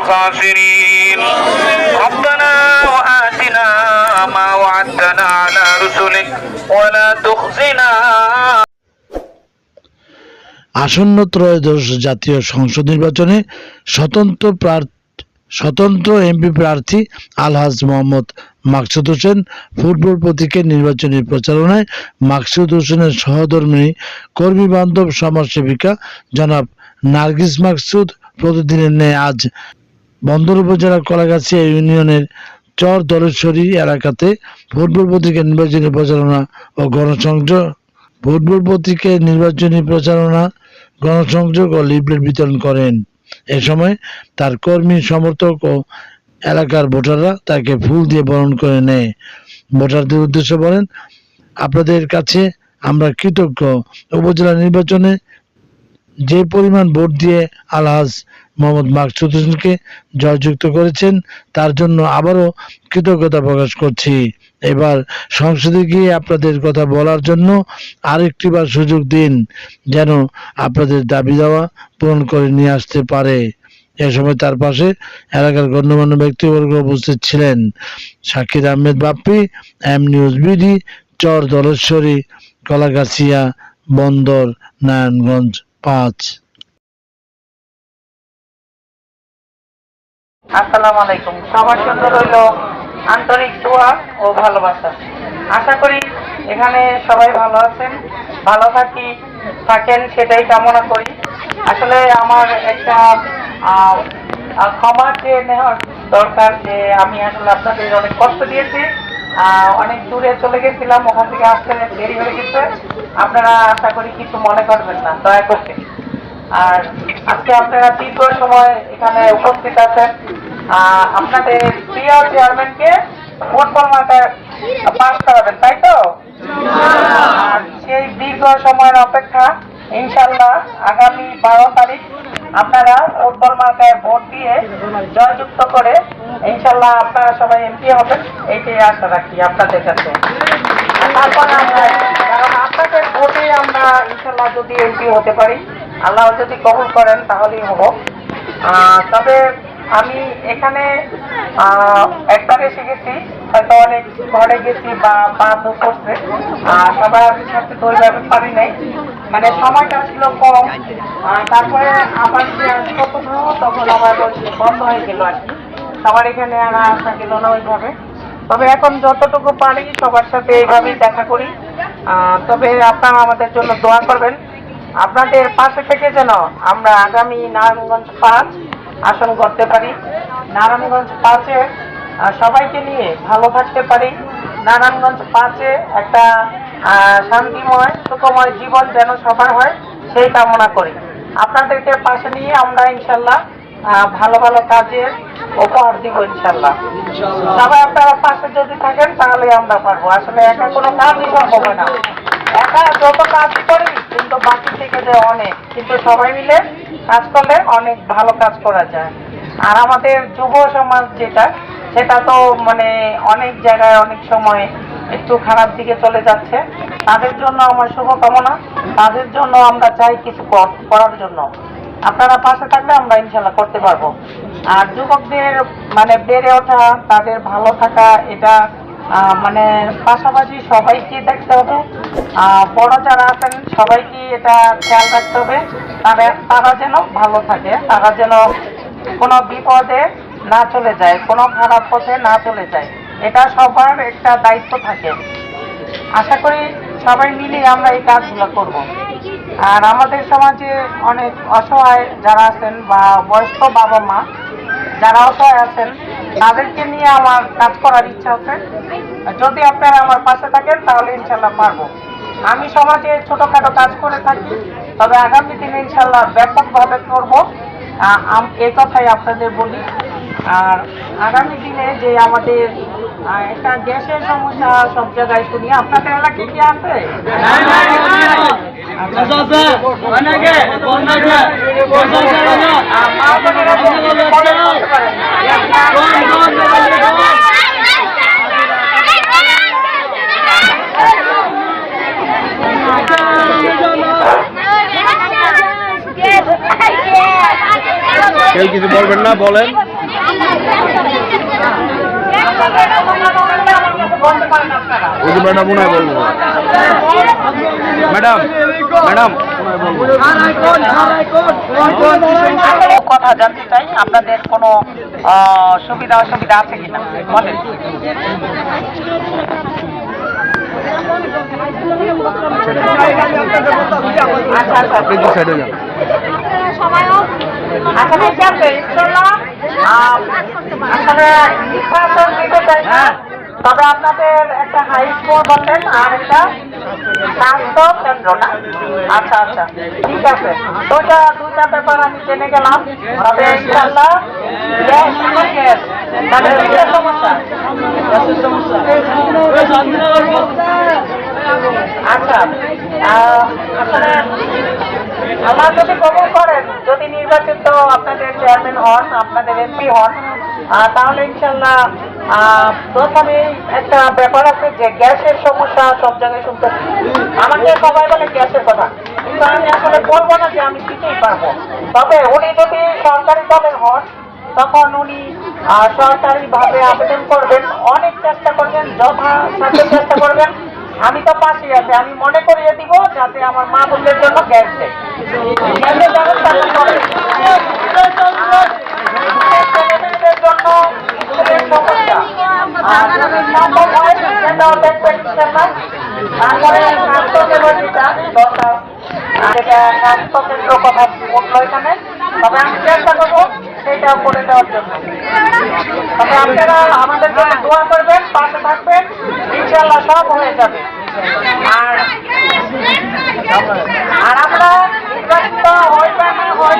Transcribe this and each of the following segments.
الخاسرين ربنا وآتنا ما وعدتنا على رسلك ولا تخزنا আসন্ন ত্রয়োদশ জাতীয় সংসদ নির্বাচনে স্বতন্ত্র এমপি প্রার্থী আলহাজ মোহাম্মদ মাকসুদ হোসেন ফুটবল প্রতীকের নির্বাচনী প্রচারণায় মাকসুদ হোসেনের সহধর্মিণী কর্মী বান্ধব সমাজসেবিকা জনাব নার্গিস মাকসুদ প্রতিদিনের ন্যায় আজ বন্দর উপজেলার কলাগাছিয়া ইউনিয়নের চর দলেশ্বরী এলাকাতে ফুটবল প্রতীকের নির্বাচনী প্রচারণা ও গণসংযোগ ও লিফলেট বিতরণ করেন। এ সময় তার কর্মী সমর্থক ও এলাকার ভোটাররা তাকে ফুল দিয়ে বরণ করে নেয়। ভোটারদের উদ্দেশ্যে বলেন, আপনাদের কাছে আমরা কৃতজ্ঞ, উপজেলা নির্বাচনে যে পরিমাণ ভোট দিয়ে আলহাজ মোহাম্মদ মাকসুদ হোসেনকে জয়যুক্ত করেছেন তার জন্য আবারও কৃতজ্ঞতা প্রকাশ করছি। এবার সংসদে গিয়ে আপনাদের কথা বলার জন্য আরেকটিবার সুযোগ দিন, যেন আপনাদের দাবি দাওয়া পূরণ করে নিয়ে আসতে পারে। এ সময় তার পাশে এলাকার গণ্যমান্য ব্যক্তিবর্গ উপস্থিত ছিলেন। Shakir Ahmed Bappi, M news BD, Char Daleshwari, Kalagachhia, Bandar, Narayanganj 5। আসসালামু আলাইকুম। সবার জন্য রইল আন্তরিক দোয়া ও ভালোবাসা। আশা করি এখানে সবাই ভালো আছেন, ভালো থাকেন সেটাই কামনা করি। আসলে আমার একটা ক্ষমা চেয়ে নেওয়ার দরকার যে আমি আসলে আপনাদের অনেক কষ্ট দিয়েছি, অনেক দূরে চলে গেছিলাম, ওখান থেকে আসতে দেরি হয়ে গেছে। আপনারা আশা করি কিছু মনে করবেন না, দয়া করে। আর আজকে আপনারা দীর্ঘ সময় এখানে উপস্থিত আছেন, আপনাদের প্রিয় চেয়ারম্যানকে ফুটবল মাঠে পাস করাবেন, তাই তো? আর সেই দীর্ঘ সময়ের অপেক্ষা, ইনশাল্লাহ আগামী 12 তারিখ আপনারা ফুটবল মাঠে ভোট দিয়ে জয়যুক্ত করে ইনশাল্লাহ আপনারা সবাই এমপি হবেন, এইটাই আশা রাখি আপনাদের কাছে। তারপর আমরা, কারণ আপনাদের ভোটে আমরা ইনশাল্লাহ যদি এমপি হতে পারি, আল্লাহ যদি কবুল করেন তাহলেই হব। তবে আমি এখানে একবার এসে গেছি, হয়তো অনেক ঘরে গেছি বা বাধ্য করছে, সবার সাথে তো ওইভাবে পারি নাই, মানে সময়টা ছিল কম। তারপরে আবার তখন আবার বন্ধ হয়ে গেল আর কি, সবার এখানে আর আসা গেল না ওইভাবে। তবে এখন যতটুকু পারি সবার সাথে এইভাবেই দেখা করি। তবে আপনারা আমাদের জন্য দোয়া করবেন, আপনাদের পাশে থেকে যেন আমরা আগামী নারায়ণগঞ্জ 5 আসন করতে পারি, নারায়ণগঞ্জ 5-এ সবাইকে নিয়ে ভালো থাকতে পারি, নারায়ণগঞ্জ 5-এ একটা শান্তিময় সুখময় জীবন যেন সবার হয় সেই কামনা করি। আপনাদেরকে পাশে নিয়ে আমরা ইনশাল্লাহ ভালো ভালো কাজের উপহার দিব ইনশাল্লাহ। সবাই আপনারা পাশে যদি থাকেন তাহলে আমরা পারবো। আসলে একা কোনো কাজই সম্ভব হয় না, একা যত কাজ করি কিন্তু বাকি থেকে যায় অনেক, কিন্তু সবাই মিলে কাজ করলে অনেক ভালো কাজ করা যায়। আর আমাদের যুব সমাজ যেটা, সেটা তো মানে অনেক জায়গায় অনেক সময় একটু খারাপ দিকে চলে যাচ্ছে, তাদের জন্য আমার শুভকামনা, তাদের জন্য আমরা চাই কিছু করার জন্য। আপনারা পাশে থাকলে আমরা ইনশাল্লাহ করতে পারবো। আর যুবকদের মানে বেড়ে ওঠা, তাদের ভালো থাকা, এটা মানে পাশাপাশি সবাইকে দেখতে হবে, বড় যারা আছেন সবাইকে এটা খেয়াল রাখতে হবে, তারা যেন ভালো থাকে, তারা যেন কোনো বিপদে না চলে যায়, কোনো খারাপ পথে না চলে যায়, এটা সবার একটা দায়িত্ব থাকে। আশা করি সবাই মিলে আমরা এই কাজগুলো করব। আর আমাদের সমাজে অনেক অসহায় যারা আছেন বা বয়স্ক বাবা মা যারা অসহায় আছেন, তাদেরকে নিয়ে আমার কাজ করার ইচ্ছা আছে। যদি আপনারা আমার পাশে থাকেন তাহলে ইনশাল্লাহ পারবো। আমি সমাজে ছোটখাটো কাজ করে থাকি, তবে আগামী দিনে ইনশাল্লাহ ব্যাপকভাবে করব, এই কথাই আপনাদের বলি। আর আগামী দিনে যে আমাদের একটা গ্যাসের সমস্যা সব জায়গায় শুনি, আপনাদের এলাকায় কি আছে? কেউ কিছু বলবেন না, বলেন। আমরা এটা মনে বলবো ম্যাডাম ম্যাডাম কথা জানতে চাই, আপনাদের কোনো সুবিধা অসুবিধা আছে কিনা বলেন। আচ্ছা আচ্ছা আপনি দু সাইডে যান আচ্ছা ঠিক আছে, ইনশাল্লাহ আসলে নির্বাচন দিতে চাই না, তবে আপনাদের একটা হাই স্কুল বললেন আর একটা স্বাস্থ্য কেন্দ্র না? আচ্ছা আচ্ছা ঠিক আছে, দুইটা ব্যাপার আমি জেনে গেলাম। তবে ইনশাল্লাহ আচ্ছা আসলে আল্লাহ যদি কবুল করেন, যদি নির্বাচিত আপনাদের চেয়ারম্যান হন, আপনাদের এমপি হন, তাহলে ইনশাল্লাহ প্রথমে একটা ব্যাপার আছে যে গ্যাসের সমস্যা সব জায়গায় শুনতেছি। আমাকে সবাই বলে গ্যাসের কথা, কিন্তু আমি আসলে বলবো না যে আমি দিতেই পারবো। তবে উনি যদি সরকারি দলের হন, তখন উনি সরকারিভাবে আবেদন করবেন, অনেক চেষ্টা করবেন, যথাসাধ্য চেষ্টা করবেন। আমি তো পাশেই আছি, আমি মনে করিয়ে দিব যাতে আমার মা বোনদের জন্য গ্যাস দেয়। গ্যাসের ব্যবস্থা করে ছেলেমেয়েদের জন্য স্কুলের সমস্যা যদি সম্ভব হয় সেটাও দেখবেন ইনশাল্লাহ। তারপরে স্বাস্থ্য কেন্দ্র যেটা দরকার, সেটা স্বাস্থ্য কেন্দ্র কথা উঠলো এখানে, তবে আমি চেষ্টা করবো সেটাও করে দেওয়ার জন্য। তবে আপনারা আমাদের জন্য দোয়া করবেন, পাশে থাকবেন, ইনশাল্লাহ সব হয়ে যাবে। আর আমরা নির্বাচিত হইবা না হয়,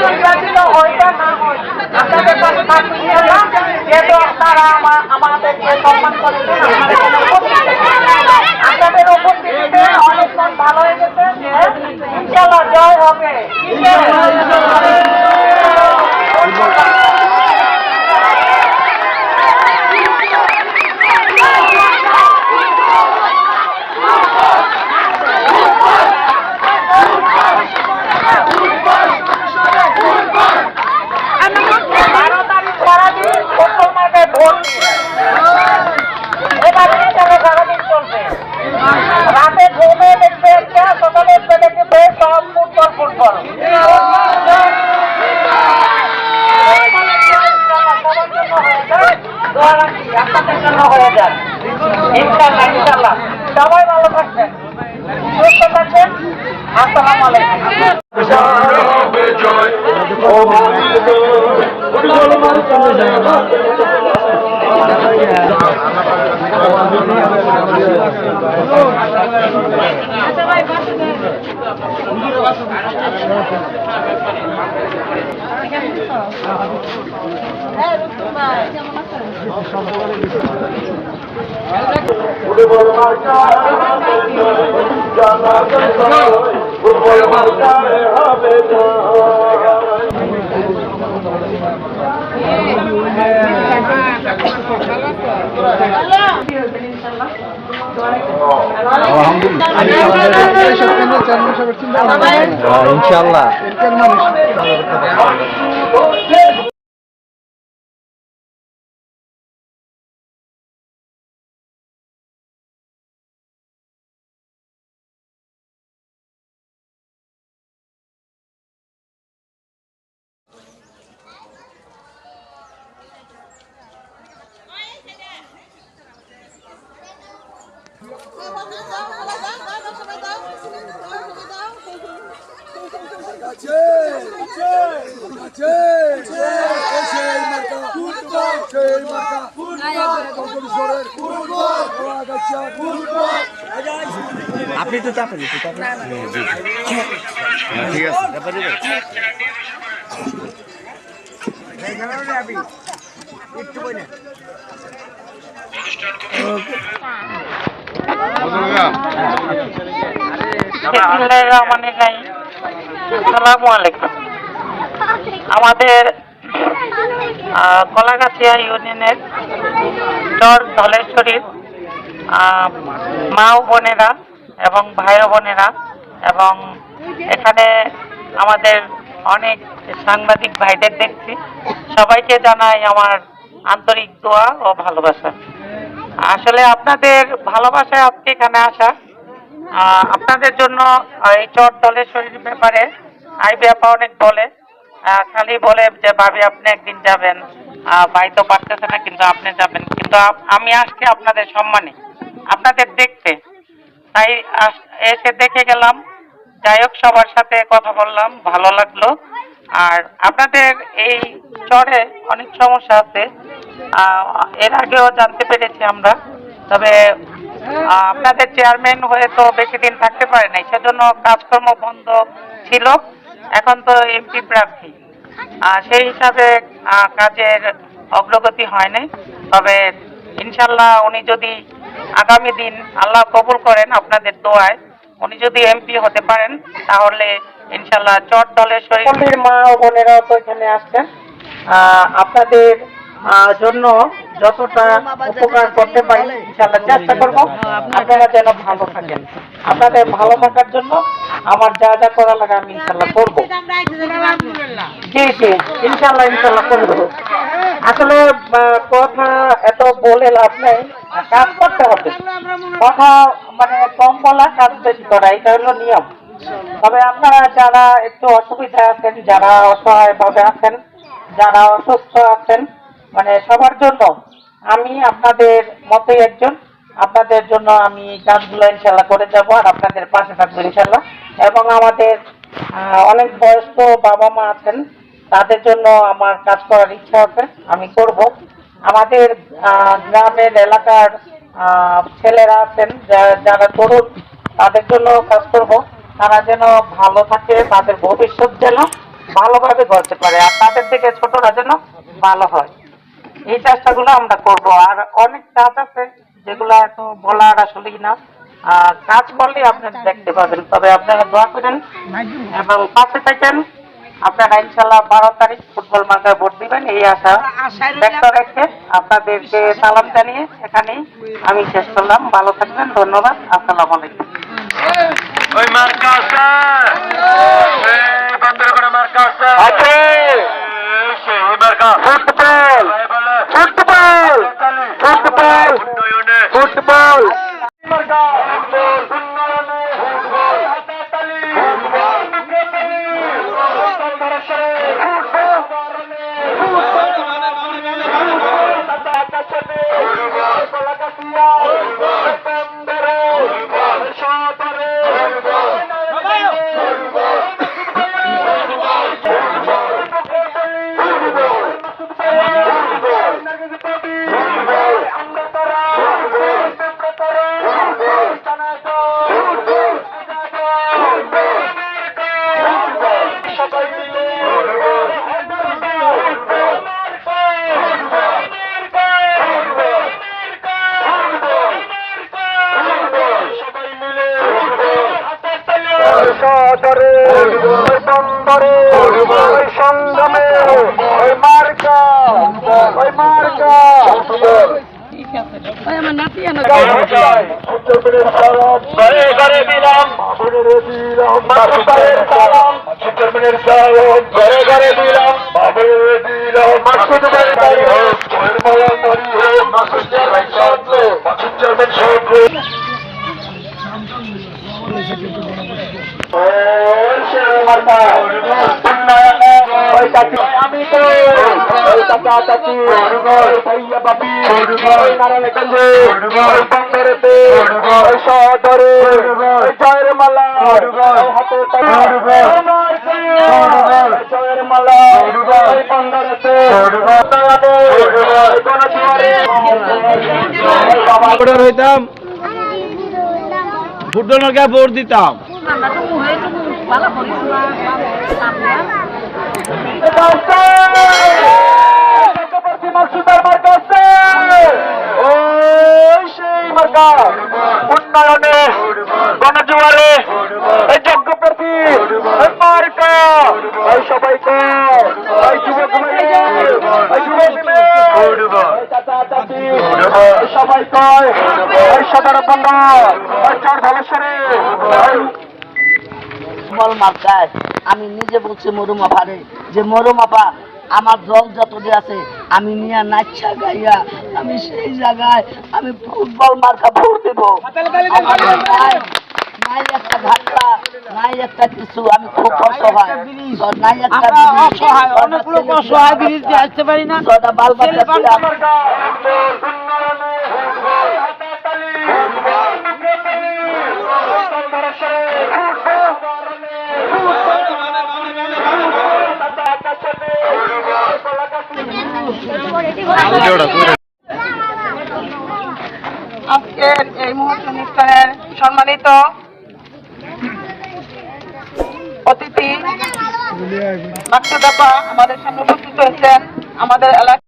নির্বাচিত হইবা না হয়, আপনাদের কাছে থাকবে ইনশাল্লাহ। যেহেতু আপনারা আমাদেরকে সম্মান করেছেন, আপনাদের উপস্থিতিতে অনেক মন ভালো হয়ে গেছে, ইনশাল্লাহ জয় হবে। রাতে ঘুমে দেখবে সকালে দেখবে সব ফুটবল ফুটবল। আপনাদের জন্য হয়ে যান ইনশাল্লাহ ইনশাল্লাহ। সবাই ভালো থাকবেন, সুস্থ থাকবেন। আসসালামু আলাইকুম। ইনশাআল্লাহ আপনি তো চাপেন ঠিক আছে আসসালামু আলাইকুম। আমাদের কলাগাছিয়া ইউনিয়নের চর ধলেশ্বরীর মা ও বোনেরা এবং ভাই ও বোনেরা এবং এখানে আমাদের অনেক সাংবাদিক ভাইদের দেখছি, সবাইকে জানাই আমার আন্তরিক দোয়া ও ভালোবাসা। আসলে আপনাদের ভালোবাসায় আজকে এখানে আসা। আপনাদের জন্য এই চট দলের শরীরের ব্যাপারে আইবি আপা অনেক বলে, খালি বলে যে ভাবি আপনি একদিন যাবেন, ভাই তো পারতেছে না কিন্তু আপনি যাবেন। কিন্তু আমি আসছি আপনাদের সম্মানে, আপনাদের দেখতে, তাই এসে দেখে গেলাম। যাই হোক, সবার সাথে কথা বললাম, ভালো লাগলো। আর আপনাদের এই চরে অনেক সমস্যা আছে, এর আগেও জানতে পেরেছি আমরা। তবে আপনাদের চেয়ারম্যান হয়ে তো বেশি দিন থাকতে পারে নাই, সেজন্য কাজকর্ম বন্ধ ছিল। এখন তো এমপি প্রার্থী, সেই হিসাবে কাজের অগ্রগতি হয় নাই। তবে ইনশাল্লাহ উনি যদি আগামী দিন আল্লাহ কবুল করেন আপনাদের দোয়ায়, উনি যদি এমপি হতে পারেন, তাহলে ইনশাল্লাহ চট দলের শরীরের মা ও বোনেরাও তো এখানে আসছেন। আপনাদের জন্য যতটা উপকার করতে পারি ইনশাল্লাহ চেষ্টা করব, আপনারা যেন ভালো থাকেন। আপনাদের ভালো থাকার জন্য আমার যা যা করা লাগে আমি ইনশাল্লাহ করবো। জি জি, ইনশাল্লাহ ইনশাল্লাহ করবো। আসলে কথা এত বলে লাভ নেই, কাজ করতে হবে। কথা মানে কম বলা, কাজ বেশি করা, এটা হলো নিয়ম। তবে আপনারা যারা একটু অসুবিধায় আছেন, যারা অসহায় ভাবে আছেন, যারা অসুস্থ আছেন, মানে সবার জন্য আমি আপনাদের মতোই একজন। আপনাদের জন্য আমি কাজগুলো ইনশাল্লাহ করে যাব, আর আপনাদের পাশে থাকবো ইনশাল্লাহ। এবং আমাদের অনেক বয়স্ক বাবা মা আছেন, তাদের জন্য আমার কাজ করার ইচ্ছা আছে, আমি করব। আমাদের গ্রামের এলাকার ছেলেরা আছেন যারা তরুণ, তাদের জন্য কাজ করব। তারা যেন ভালো থাকে, তাদের ভবিষ্যৎ যেন ভালোভাবে গড়তে পারে, আর তাদের থেকে ছোটরা যেন ভালো হয়, এই চেষ্টাগুলো আমরা করব। আর অনেক কাজ আছে যেগুলো এত বলার আসলেই না, কাজ করলে আপনারা দেখতে পাবেন। তবে আপনারা দোয়া করেন এবং পাশে থাকেন। আপনারা ইনশাল্লাহ 12 তারিখ ফুটবল মার্কায় ভোট দিবেন, এই আশা ব্যক্ত রেখে আপনাদেরকে সালাম জানিয়ে এখানেই আমি শেষ করলাম। ভালো থাকবেন, ধন্যবাদ, আসসালামু আলাইকুম। ওই মার্কা আছে, বন্ধের করে মার্কা আছে, সেই মার্কা ফুটবল, ফুটবল, ফুটবল, উন্নয়নে ফুটবল, মার্কা ফুটবল, উন্নয়নে ফুটবল, হাতাতালি ফুটবল, সদরে বন্দরে সংগ্রামে ওই মার্কা, ওই মার্কা ঘরে দিলাম, ঘরে ঘরে দিলাম, আমি তো চাচা চাচি ভাইয়া বাপি নারায়ণগঞ্জে বন্দরেতে সদরে জয়ের মালা হাতে জয়ের মালা বন্দরেতে হইতাম ফুটবলকে ভোট দিতাম। উন্নয়নে গণজোয়ারে যোগ্য প্রার্থী মার্কা সবাইকে সবাই কয় সাধারণ মার্কায় আমি নিজে বলছি মরুমাপারে যে মরুমাপা আমার দল যতটি আছে আমি নিয়ে নাচা গাইয়া আমি সেই জায়গায় আমি ফুটবল মার্কা ভোট দেব। আমাদের নাই একটা ঘাটলা, নাই একটা কিছু, আমি খুব অসহায়। তো নাই একটা অসহায়, অনেক লোক অসহায়, ব্রিজ দিয়ে আসতে পারি না। ছয়টা বাল বাচ্চা ছিল। মার্কা উন্নয়নে হাততালি আজকের এই মুহূর্ত অনুষ্ঠানের সম্মানিত অতিথি মাকসুদ আপা আমাদের সামনে উপস্থিত হয়েছেন। আমাদের এলাকা